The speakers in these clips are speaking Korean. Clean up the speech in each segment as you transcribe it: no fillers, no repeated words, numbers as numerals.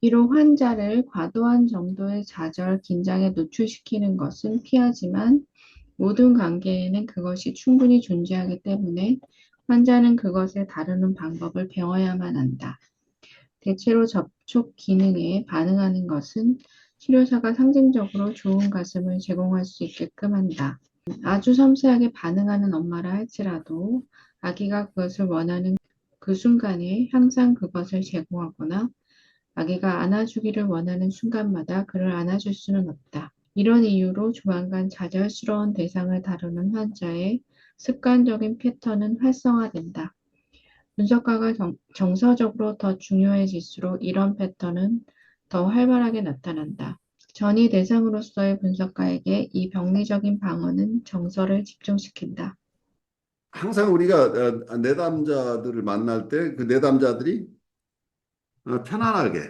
비록 환자를 과도한 정도의 좌절, 긴장에 노출시키는 것은 피하지만 모든 관계에는 그것이 충분히 존재하기 때문에 환자는 그것을 다루는 방법을 배워야만 한다. 대체로 접촉 기능에 반응하는 것은 치료사가 상징적으로 좋은 가슴을 제공할 수 있게끔 한다. 아주 섬세하게 반응하는 엄마라 할지라도 아기가 그것을 원하는 그 순간에 항상 그것을 제공하거나 아기가 안아주기를 원하는 순간마다 그를 안아줄 수는 없다. 이런 이유로 조만간 좌절스러운 대상을 다루는 환자의 습관적인 패턴은 활성화된다. 분석가가 정서적으로 더 중요해질수록 이런 패턴은 더 활발하게 나타난다. 전이 대상으로서의 분석가에게 이 병리적인 방어는 정서를 집중시킨다. 항상 우리가 내담자들을 만날 때 그 내담자들이 편안하게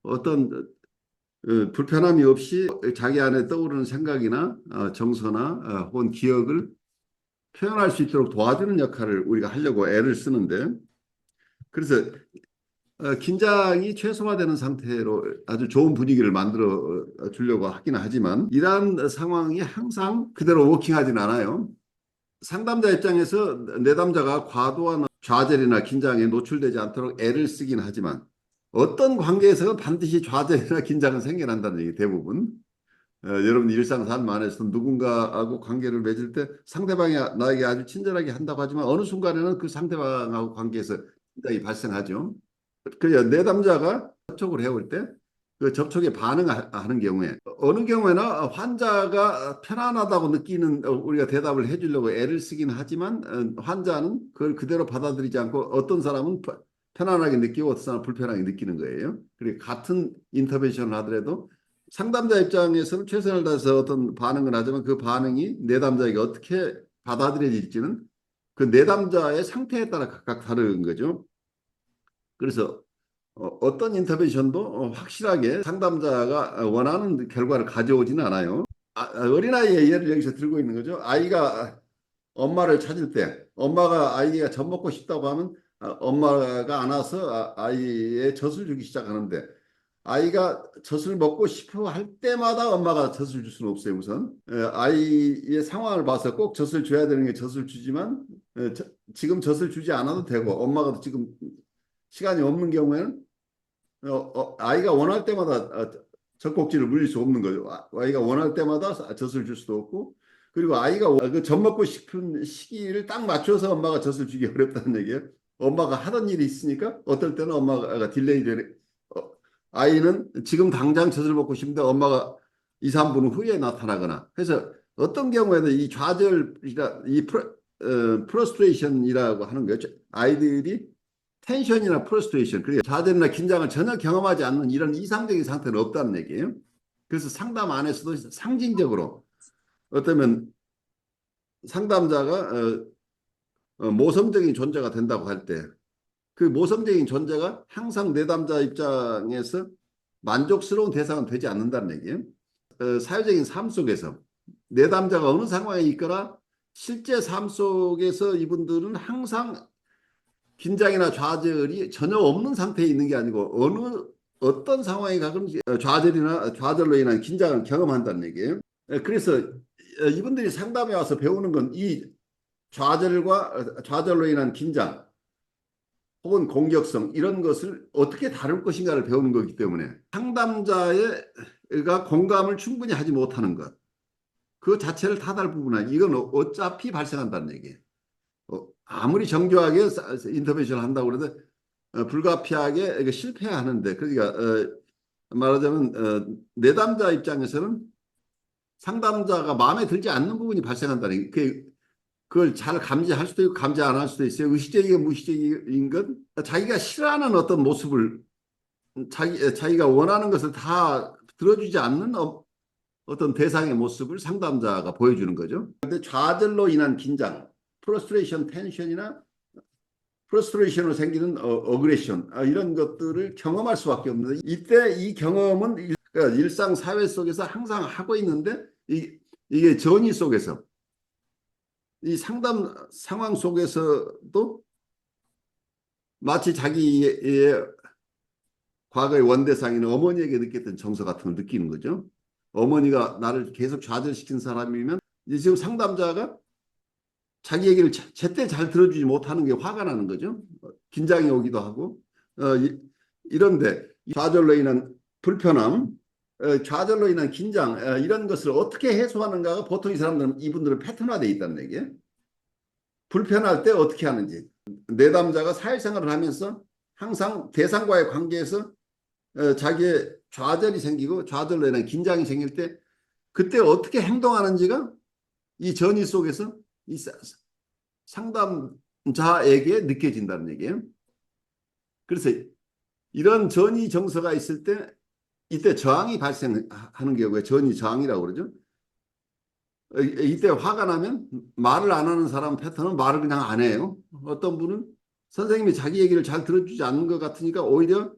어떤 불편함이 없이 자기 안에 떠오르는 생각이나 정서나 혹은 기억을 표현할 수 있도록 도와주는 역할을 우리가 하려고 애를 쓰는데, 그래서 긴장이 최소화되는 상태로 아주 좋은 분위기를 만들어 주려고 하긴 하지만 이러한 상황이 항상 그대로 워킹하진 않아요. 상담자 입장에서 내담자가 과도한 좌절이나 긴장에 노출되지 않도록 애를 쓰긴 하지만 어떤 관계에서는 반드시 좌절이나 긴장은 생겨난다는 얘기 대부분. 여러분 일상 삶 안에서 누군가하고 관계를 맺을 때 상대방이 나에게 아주 친절하게 한다고 하지만 어느 순간에는 그 상대방하고 관계에서 긴장이 발생하죠. 그래서 내담자가 접촉을 해올 때 그 접촉에 반응하는 경우에 어느 경우에나 환자가 편안하다고 느끼는 우리가 대답을 해주려고 애를 쓰긴 하지만 환자는 그걸 그대로 받아들이지 않고 어떤 사람은 편안하게 느끼고 어떤 사람은 불편하게 느끼는 거예요. 그리고 같은 인터벤션을 하더라도 상담자 입장에서는 최선을 다해서 어떤 반응을 하지만 그 반응이 내담자에게 어떻게 받아들여질지는 그 내담자의 상태에 따라 각각 다른 거죠. 그래서 어떤 인터벤션도 확실하게 상담자가 원하는 결과를 가져오지는 않아요. 어린아이의 예를 여기서 들고 있는 거죠. 아이가 엄마를 찾을 때 엄마가 아이가 젖 먹고 싶다고 하면 엄마가 안아서 아이의 젖을 주기 시작하는데 아이가 젖을 먹고 싶어 할 때마다 엄마가 젖을 줄 수는 없어요. 우선 아이의 상황을 봐서 꼭 젖을 줘야 되는 게 젖을 주지만 지금 젖을 주지 않아도 되고 엄마가 지금 시간이 없는 경우에는 아이가 원할 때마다 젖꼭지를 물릴 수 없는 거죠. 아이가 원할 때마다 젖을 줄 수도 없고, 그리고 아이가 그젖 먹고 싶은 시기를 딱 맞춰서 엄마가 젖을 주기 어렵다는 얘기예요. 엄마가 하던 일이 있으니까 어떨 때는 엄마가 딜레이 되네. 아이는 지금 당장 젖을 먹고 싶은데 엄마가 2, 3분 후에 나타나거나 해서 어떤 경우에는 이 좌절이라 이 프러스트레이션이라고 하는 거죠. 아이들이 텐션이나 프러스트레이션, 그리고 좌절이나 긴장을 전혀 경험하지 않는 이런 이상적인 상태는 없다는 얘기예요. 그래서 상담 안에서도 상징적으로 어쩌면 상담자가 모성적인 존재가 된다고 할 때 그 모성적인 존재가 항상 내담자 입장에서 만족스러운 대상은 되지 않는다는 얘기예요. 사회적인 삶 속에서 내담자가 어느 상황에 있거나 실제 삶 속에서 이분들은 항상 긴장이나 좌절이 전혀 없는 상태에 있는 게 아니고 어떤 상황에 가끔 좌절이나 좌절로 인한 긴장을 경험한다는 얘기예요. 그래서 이분들이 상담에 와서 배우는 건 이 좌절과 좌절로 인한 긴장 혹은 공격성 이런 것을 어떻게 다룰 것인가를 배우는 거기 때문에 상담자가 공감을 충분히 하지 못하는 것, 그 자체를 타달 부분은 이건 어차피 발생한다는 얘기예요. 아무리 정교하게 인터벤션을 한다고 그래도 불가피하게 실패하는데, 그러니까 말하자면 내담자 입장에서는 상담자가 마음에 들지 않는 부분이 발생한다는 게 그걸 잘 감지할 수도 있고 감지 안 할 수도 있어요. 의식적이고 무의식적인 건 자기가 싫어하는 어떤 모습을 자기가 원하는 것을 다 들어주지 않는 어떤 대상의 모습을 상담자가 보여주는 거죠. 그런데 좌절로 인한 긴장, 프러스트레이션, 텐션이나 프러스트레이션으로 생기는 어그레션 이런 것들을 경험할 수밖에 없는데 이때 이 경험은 그러니까 일상 사회 속에서 항상 하고 있는데 이게 전이 속에서 이 상담 상황 속에서도 마치 자기의 과거의 원대상이나 어머니에게 느꼈던 정서 같은 걸 느끼는 거죠. 어머니가 나를 계속 좌절시킨 사람이면 이제 지금 상담자가 자기 얘기를 제때 잘 들어주지 못하는 게 화가 나는 거죠. 긴장이 오기도 하고 이런데 좌절로 인한 불편함, 좌절로 인한 긴장 이런 것을 어떻게 해소하는가가 보통 이 사람들은 이분들은 패턴화되어 있다는 얘기예요. 불편할 때 어떻게 하는지 내담자가 사회생활을 하면서 항상 대상과의 관계에서 자기의 좌절이 생기고 좌절로 인한 긴장이 생길 때 그때 어떻게 행동하는지가 이 전이 속에서 이 상담자에게 느껴진다는 얘기예요. 그래서 이런 전이 정서가 있을 때 이때 저항이 발생하는 경우에 전이 저항이라고 그러죠. 이때 화가 나면 말을 안 하는 사람 패턴은 말을 그냥 안 해요. 어떤 분은 선생님이 자기 얘기를 잘 들어주지 않는 것 같으니까 오히려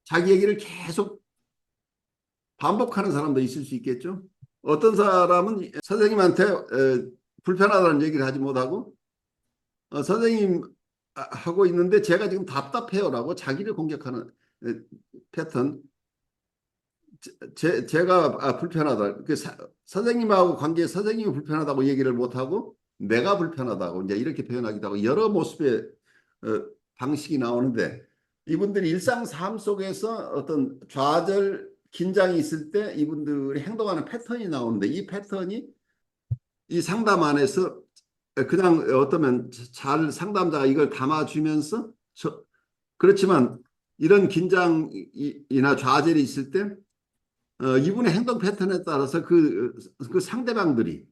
자기 얘기를 계속 반복하는 사람도 있을 수 있겠죠. 어떤 사람은 선생님한테 불편하다는 얘기를 하지 못하고 선생님 하고 있는데 제가 지금 답답해요라고 자기를 공격하는 패턴. 제가 불편하다. 선생님하고 관계에 선생님이 불편하다고 얘기를 못하고 내가 불편하다고 이제 이렇게 표현하기도 하고 여러 모습의 방식이 나오는데 이분들이 일상 삶 속에서 어떤 좌절, 긴장이 있을 때 이분들이 행동하는 패턴이 나오는데 이 패턴이 이 상담 안에서 그냥 어떠면 잘 상담자가 이걸 담아주면서 그렇지만 이런 긴장이나 좌절이 있을 때 이분의 행동 패턴에 따라서 그 상대방들이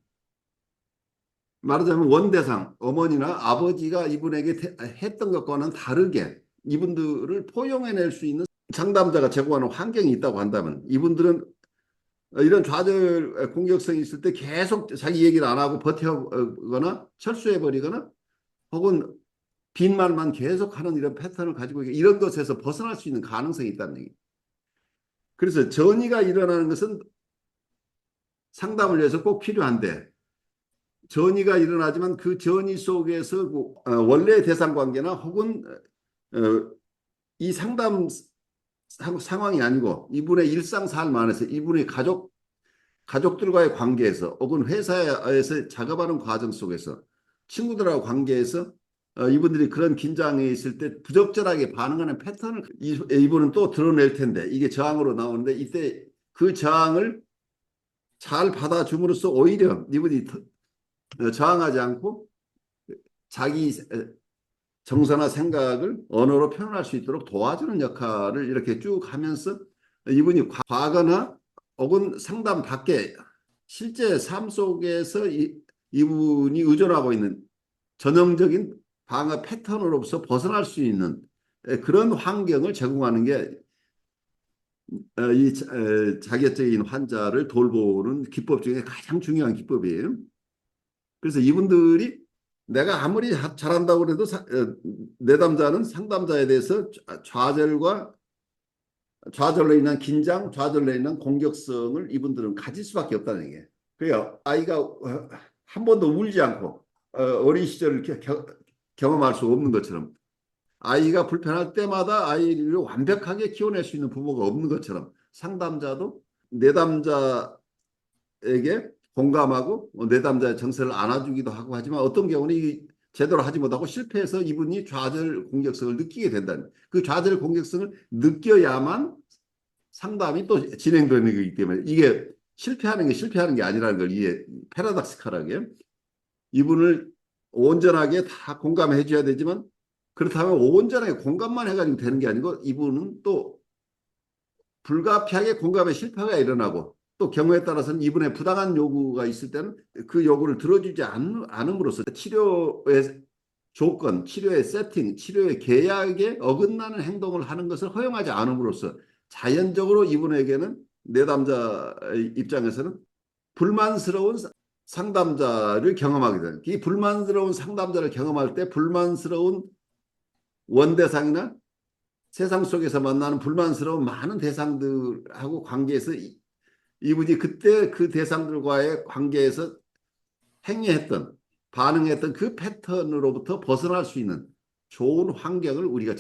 말하자면 원대상, 어머니나 아버지가 이분에게 했던 것과는 다르게 이분들을 포용해낼 수 있는 상담자가 제공하는 환경이 있다고 한다면 이분들은 이런 좌절 공격성이 있을 때 계속 자기 얘기를 안 하고 버텨거나 철수해버리거나 혹은 빈말만 계속하는 이런 패턴을 가지고 이런 것에서 벗어날 수 있는 가능성이 있다는 얘기. 그래서 전이가 일어나는 것은 상담을 위해서 꼭 필요한데 전이가 일어나지만 그 전이 속에서 원래의 대상 관계나 혹은 이 상담 상황이 아니고 이분의 일상 삶 안에서 이분의 가족들과의 관계에서 혹은 회사에서 작업하는 과정 속에서 친구들하고 관계에서 이분들이 그런 긴장에 있을 때 부적절하게 반응하는 패턴을 이분은 또 드러낼 텐데 이게 저항으로 나오는데 이때 그 저항을 잘 받아줌으로써 오히려 이분이 저항하지 않고 자기 정서나 생각을 언어로 표현할 수 있도록 도와주는 역할을 이렇게 쭉 하면서 이분이 과거나 혹은 상담 밖에 실제 삶 속에서 이분이 의존하고 있는 전형적인 방어 패턴으로서 벗어날 수 있는 그런 환경을 제공하는 게 이 자격적인 환자를 돌보는 기법 중에 가장 중요한 기법이에요. 그래서 이분들이 내가 아무리 잘한다고 해도 내담자는 상담자에 대해서 좌절로 인한 긴장, 좌절로 인한 공격성을 이분들은 가질 수밖에 없다는 얘기예요. 그래요. 아이가 한 번도 울지 않고 어린 시절을 경험할 수 없는 것처럼 아이가 불편할 때마다 아이를 완벽하게 키워낼 수 있는 부모가 없는 것처럼 상담자도 내담자에게 공감하고 내담자의 정서를 안아주기도 하고 하지만 어떤 경우는 제대로 하지 못하고 실패해서 이분이 좌절 공격성을 느끼게 된다는 그 좌절 공격성을 느껴야만 상담이 또 진행되는 거기 때문에 이게 실패하는 게 아니라는 걸 이해 패러닥시컬하게 이분을 온전하게 다 공감해 줘야 되지만 그렇다면 온전하게 공감만 해가지고 되는 게 아니고 이분은 또 불가피하게 공감의 실패가 일어나고 또 경우에 따라서는 이분의 부당한 요구가 있을 때는 그 요구를 들어주지 않음으로써 치료의 조건, 치료의 세팅, 치료의 계약에 어긋나는 행동을 하는 것을 허용하지 않음으로써 자연적으로 이분에게는 내담자 입장에서는 불만스러운 상담자를 경험하게 되는 이 불만스러운 상담자를 경험할 때 불만스러운 원대상이나 세상 속에서 만나는 불만스러운 많은 대상들하고 관계에서 이분이 그때 그 대상들과의 관계에서 행위했던 반응했던 그 패턴으로부터 벗어날 수 있는 좋은 환경을 우리가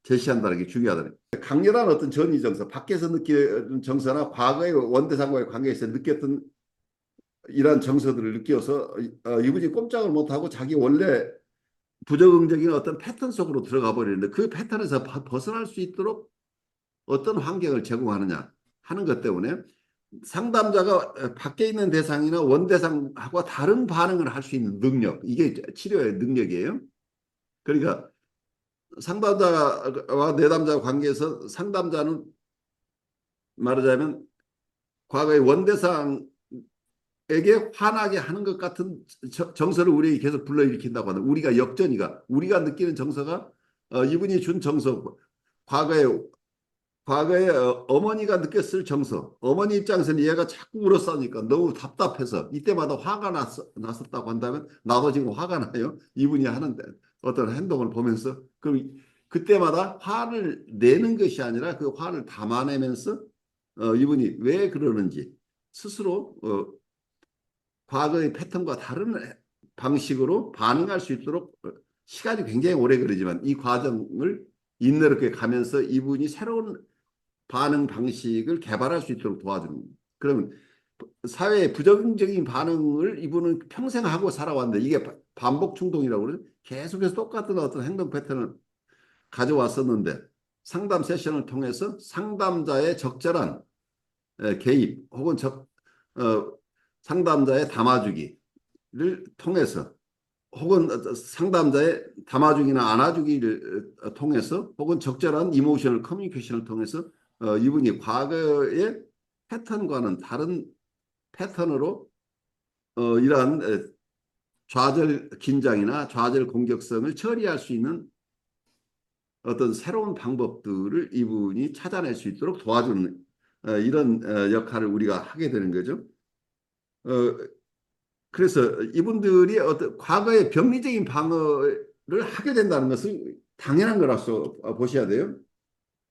제시한다는 게 중요하다는 거예요. 강렬한 어떤 전이 정서, 밖에서 느끼는 정서나 과거의 원대상과의 관계에서 느꼈던 이러한 정서들을 느껴서 이분이 꼼짝을 못하고 자기 원래 부적응적인 어떤 패턴 속으로 들어가 버리는데 그 패턴에서 벗어날 수 있도록 어떤 환경을 제공하느냐 하는 것 때문에 상담자가 밖에 있는 대상이나 원대상하고 다른 반응을 할 수 있는 능력, 이게 치료의 능력이에요. 그러니까 상담자와 내담자 관계에서 상담자는 말하자면 과거의 원대상에게 화나게 하는 것 같은 정서를 우리에게 계속 불러일으킨다고 하는, 우리가 역전이가 우리가 느끼는 정서가 이분이 준 정서, 과거에 어머니가 느꼈을 정서, 어머니 입장에서는 얘가 자꾸 울었으니까 너무 답답해서 이때마다 화가 났었다고 한다면 나도 지금 화가 나요. 이분이 하는 어떤 행동을 보면서 그럼 그때마다 화를 내는 것이 아니라 그 화를 담아내면서 이분이 왜 그러는지 스스로 과거의 패턴과 다른 방식으로 반응할 수 있도록 시간이 굉장히 오래 걸리지만 이 과정을 인내롭게 가면서 이분이 새로운 반응 방식을 개발할 수 있도록 도와주는 겁니다. 그러면 사회의 부정적인 반응을 이분은 평생 하고 살아왔는데 이게 반복 충동이라고 그러죠. 계속해서 똑같은 어떤 행동 패턴을 가져왔었는데 상담 세션을 통해서 상담자의 적절한 개입 혹은 상담자의 담아주기를 통해서 혹은 상담자의 담아주기나 안아주기를 통해서 혹은 적절한 이모셔널 커뮤니케이션을 통해서 이분이 과거의 패턴과는 다른 패턴으로 이러한 좌절 긴장이나 좌절 공격성을 처리할 수 있는 어떤 새로운 방법들을 이분이 찾아낼 수 있도록 도와주는 이런 역할을 우리가 하게 되는 거죠. 그래서 이분들이 어떤 과거의 병리적인 방어를 하게 된다는 것은 당연한 거라서 보셔야 돼요.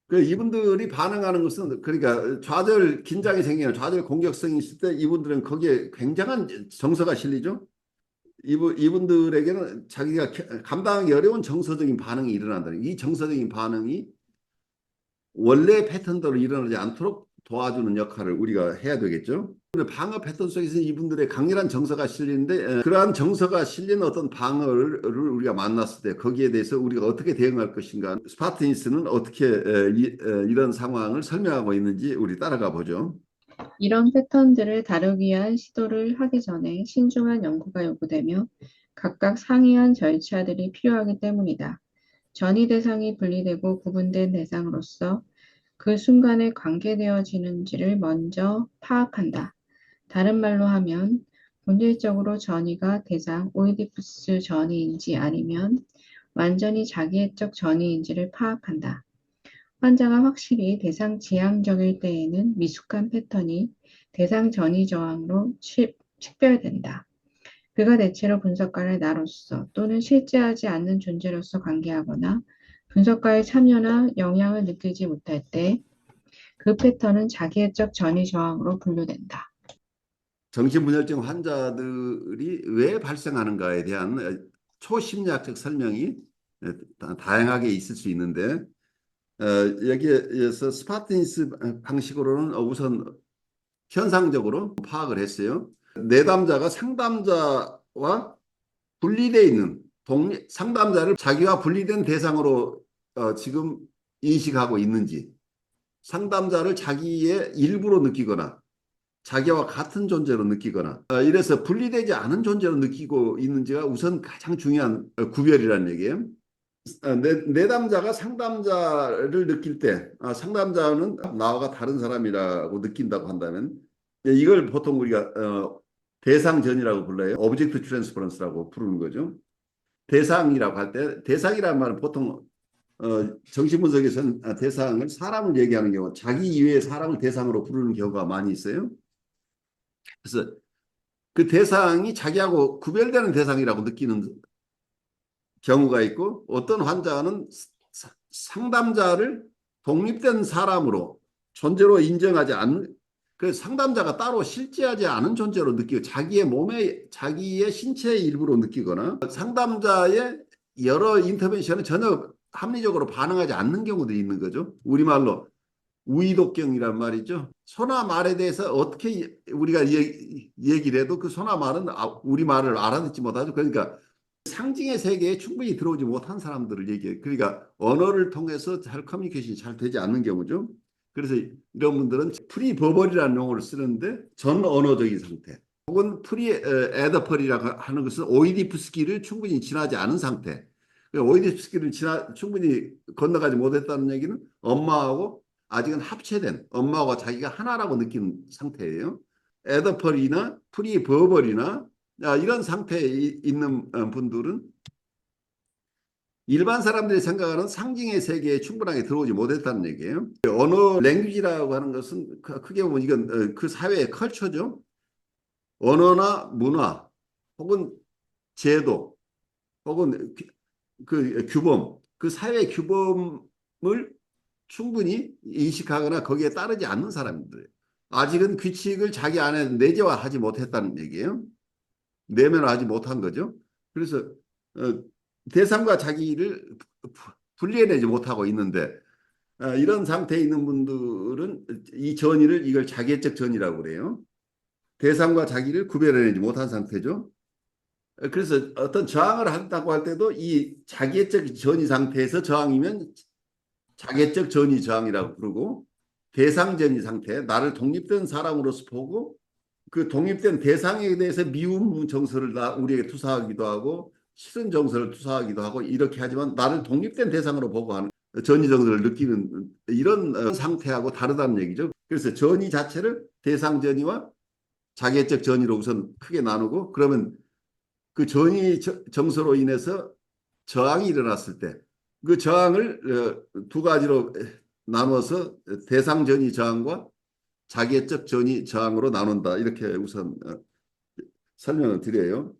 그 이분들이 반응하는 것은 그러니까 좌절 긴장이 생기는 좌절 공격성이 있을 때 이분들은 거기에 굉장한 정서가 실리죠. 이분들에게는 자기가 감당하기 어려운 정서적인 반응이 일어난다는 이 정서적인 반응이 원래 패턴대로 일어나지 않도록 도와주는 역할을 우리가 해야 되겠죠. 방어 패턴 속에서 이분들의 강렬한 정서가 실리는데 그러한 정서가 실린 어떤 방어를 우리가 만났을 때 거기에 대해서 우리가 어떻게 대응할 것인가 스파르타니스는 어떻게 이런 상황을 설명하고 있는지 우리 따라가 보죠. 이런 패턴들을 다루기 위한 시도를 하기 전에 신중한 연구가 요구되며 각각 상이한 절차들이 필요하기 때문이다. 전이 대상이 분리되고 구분된 대상으로서 그 순간에 관계되어지는지를 먼저 파악한다. 다른 말로 하면 본질적으로 전이가 대상 오이디푸스 전이인지 아니면 완전히 자기애적 전이인지를 파악한다. 환자가 확실히 대상 지향적일 때에는 미숙한 패턴이 대상 전이 저항으로 식별된다. 그가 대체로 분석가를 나로서 또는 실제하지 않는 존재로서 관계하거나 분석가의 참여나 영향을 느끼지 못할 때 그 패턴은 자기애적 전이 저항으로 분류된다. 정신분열증 환자들이 왜 발생하는가에 대한 초심리학적 설명이 다양하게 있을 수 있는데 여기에서 스파르타니스 방식으로는 우선 현상적으로 파악을 했어요. 내담자가 상담자와 분리되어 있는 상담자를 자기와 분리된 대상으로 지금 인식하고 있는지, 상담자를 자기의 일부로 느끼거나 자기와 같은 존재로 느끼거나 이래서 분리되지 않은 존재로 느끼고 있는지가 우선 가장 중요한 구별이라는 얘기예요. 내담자가 상담자를 느낄 때 상담자는 나와 다른 사람이라고 느낀다고 한다면 이걸 보통 우리가 대상전이라고 불러요. 오브젝트 트랜스퍼런스라고 부르는 거죠. 대상이라고 할 때 대상이라는 말은 보통 정신분석에서는 대상을 사람을 얘기하는 경우 자기 이외의 사람을 대상으로 부르는 경우가 많이 있어요. 그래서 그 대상이 자기하고 구별되는 대상이라고 느끼는 경우가 있고 어떤 환자는 상담자를 독립된 사람으로 존재로 인정하지 않는 그 상담자가 따로 실제하지 않은 존재로 느끼고 자기의 몸에 자기의 신체의 일부로 느끼거나 상담자의 여러 인터벤션은 전혀 합리적으로 반응하지 않는 경우들이 있는 거죠. 우리말로 우이독경이란 말이죠. 소나 말에 대해서 어떻게 우리가 얘기를 해도 그 소나 말은 우리 말을 알아듣지 못하죠. 그러니까 상징의 세계에 충분히 들어오지 못한 사람들을 얘기해요. 그러니까 언어를 통해서 잘 커뮤니케이션이 잘 되지 않는 경우죠. 그래서 이런 분들은 프리버벌이라는 용어를 쓰는데 전 언어적인 상태. 혹은 프리에더펄이라고 하는 것은 오이디푸스키를 충분히 지나지 않은 상태. 오이디푸스키를 충분히 건너가지 못했다는 얘기는 엄마하고 아직은 합체된 엄마와 자기가 하나라고 느끼는 상태예요. 에더펄이나 프리버벌이나 이런 상태에 있는 분들은 일반 사람들이 생각하는 상징의 세계에 충분하게 들어오지 못했다는 얘기예요. 언어 랭귀지라고 하는 것은 크게 보면 이건 그 사회의 컬처죠. 언어나 문화 혹은 제도 혹은 그 규범, 그 사회 규범을 충분히 인식하거나 거기에 따르지 않는 사람들. 아직은 규칙을 자기 안에 내재화하지 못했다는 얘기예요. 내면화하지 못한 거죠. 그래서 어, 대상과 자기를 분리해내지 못하고 있는데 이런 상태에 있는 분들은 이 전이를 이걸 자기애적 전이라고 그래요. 대상과 자기를 구별해내지 못한 상태죠. 그래서 어떤 저항을 한다고 할 때도 이 자기애적 전이 상태에서 저항이면 자기애적 전이 저항이라고 부르고 대상 전이 상태, 나를 독립된 사람으로서 보고 그 독립된 대상에 대해서 미움 정서를 우리에게 투사하기도 하고 싫은 정서를 투사하기도 하고 이렇게 하지만 나를 독립된 대상으로 보고 하는 전이 정서를 느끼는 이런 상태하고 다르다는 얘기죠. 그래서 전이 자체를 대상 전이와 자기애적 전이로 우선 크게 나누고 그러면 그 전이 정서로 인해서 저항이 일어났을 때 그 저항을 두 가지로 나눠서 대상 전이 저항과 자기애적 전이 저항으로 나눈다. 이렇게 우선 설명을 드려요.